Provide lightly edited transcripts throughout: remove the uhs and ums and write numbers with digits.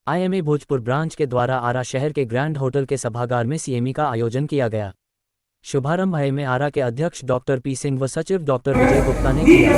IMA Bhojpur branch के द्वारा आरा शहर के ग्रैंड होटल के सभागार में सीएमई का आयोजन किया गया। शुभारंभ आईएमए आरा के अध्यक्ष डॉक्टर पी सिंह व सचिव डॉक्टर विजय गुप्ता ने किया।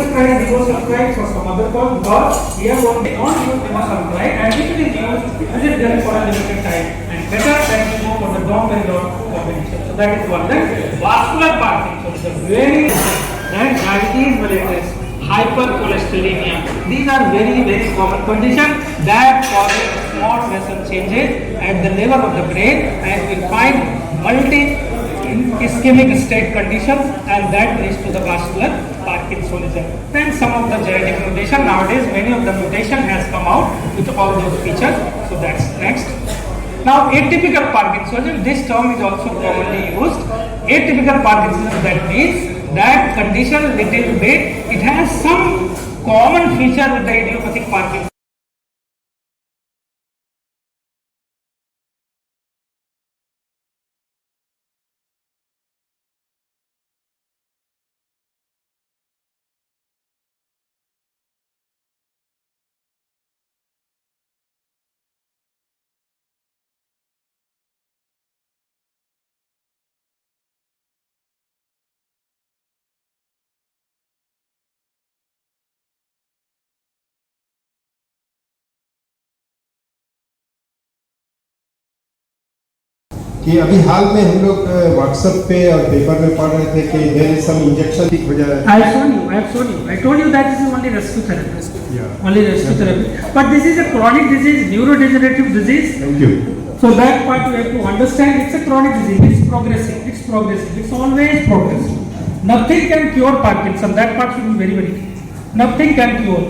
Hypercholesterolemia. These are very common conditions that causes small vessel changes at the level of the brain, and we find multi-ischemic state conditions, and that leads to the vascular Parkinsonism. Then some of the genetic mutation. Nowadays, many of the mutation has come out with all those features. So that's next. Now, atypical Parkinsonism. This term is also commonly used. Atypical Parkinsonism, that means that condition little bit, it has some common feature with the idiopathic Parkinson. कि अभी हाल में हम लोग WhatsApp पे और paper में पढ़ रहे थे कि देयर इज सम इंजेक्शन ठीक हो जाए। I have shown you. I told you that this is only rescue therapy. Yeah. Only rescue therapy. But this is a chronic disease, neurodegenerative disease. Thank you. So that part you have to understand. It's a chronic disease. It's progressive. It's always progressive. Nothing can cure Parkinson. That part should be very clear. Nothing can cure.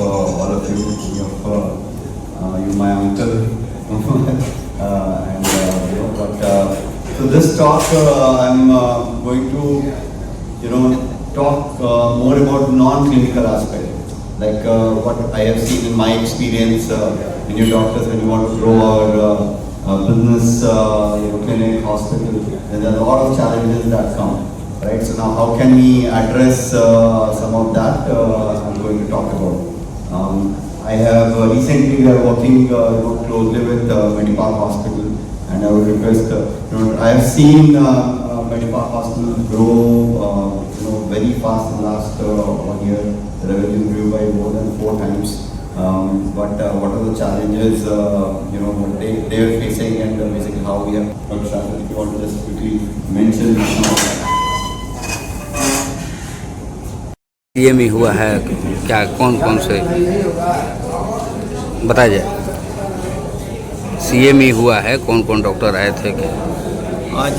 All of you, you my uncle, and so this talk I'm going to talk more about non-clinical aspect, like what I have seen in my experience in your doctors when you want to grow our business, clinic, hospital. There are a lot of challenges that come. Right, so now how can we address some of that? I'm going to talk about. I have recently we are working closely with Medipark Hospital, and I would request. I have seen Medipark Hospital grow, very fast in the last 1 year. The revenue grew by more than 4 times. But what are the challenges what they are facing, and basically how we have. Dr. Shah, if you want to just quickly mention some of that. CME हुआ है क्या, कौन कौन से बताया जाए? CME हुआ है, कौन कौन डॉक्टर आए थे क्या? आज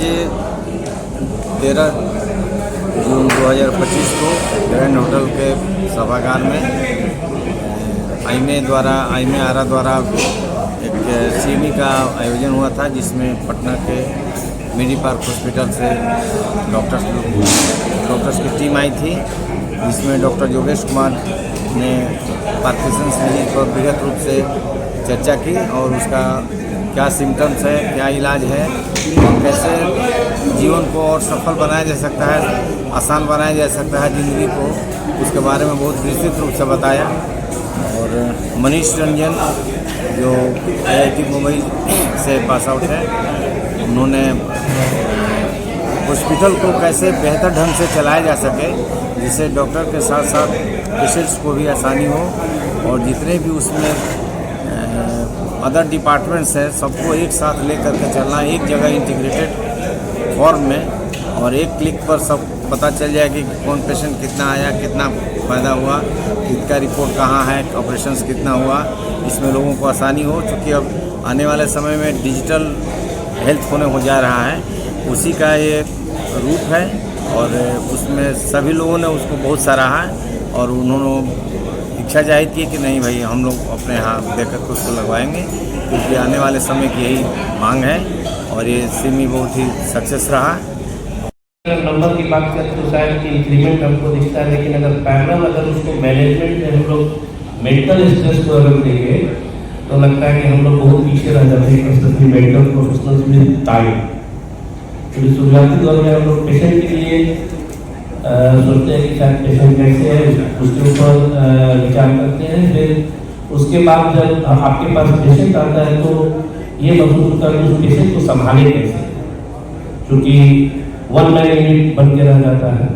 13 जून 2025 को ग्रैंड होटल के सभागार में आईएमए आरा द्वारा एक सीएमई का आयोजन हुआ था, जिसमें पटना के मेडीपार्क हॉस्पिटल से डॉक्टर्स की टीम आई थी, जिसमें डॉक्टर योगेश कुमार ने पार्किंसंस डिजीज पर बृहद रूप से चर्चा की और उसका क्या सिम्टम्स है, क्या इलाज है और कैसे जीवन को और सफल बनाया जा सकता है, आसान बनाया जा सकता है ज़िंदगी को, उसके बारे में बहुत विस्तृत रूप से बताया। और मनीष रंजन जो IIT मुंबई से पास आउट है, उन्होंने हॉस्पिटल को कैसे बेहतर ढंग से चलाया जा सके, जिससे डॉक्टर के साथ साथ पेशेंट्स को भी आसानी हो, और जितने भी उसमें अदर डिपार्टमेंट्स हैं सबको एक साथ लेकर के चलना, एक जगह इंटीग्रेटेड फॉर्म में, और एक क्लिक पर सब पता चल जाए कि कौन पेशेंट कितना आया, कितना फ़ायदा हुआ, किसका रिपोर्ट कहाँ है, ऑपरेशंस कितना हुआ, इसमें लोगों को आसानी हो। चूँकि अब आने वाले समय में डिजिटल हेल्थ होने हो जा रहा है, उसी का ये रूप है, और उसमें सभी लोगों ने उसको बहुत सराहा है, और उन्होंने इच्छा जाहिर की कि नहीं भाई हम लोग अपने यहाँ देकर के उसको लगवाएंगे, क्योंकि आने वाले समय की यही मांग है, और ये सीएमई बहुत ही सक्सेस रहा। नंबर की बात करें तो शायद इंक्रीमेंट हमको दिखता है, लेकिन अगर पैरेलल अगर उसको मैनेजमेंट में हम लोग मेंटल स्ट्रेस को अगर देखें तो लगता है कि हम लोग बहुत पीछे रह जाते हैं, स्पेशली मेडिकल प्रोफेशनल्स में टाइम। तो शुरुआती दौर में हम लोग पेशेंट के लिए सोचते हैं कि शायद पेशेंट कैसे है उसके ऊपर विचार करते हैं। फिर उसके बाद जब आपके पास पेशेंट आता है तो ये महसूस होता है कि उस पेशेंट को संभाले कैसे, क्योंकि वन मैन यूनिट बन के रह जाता है।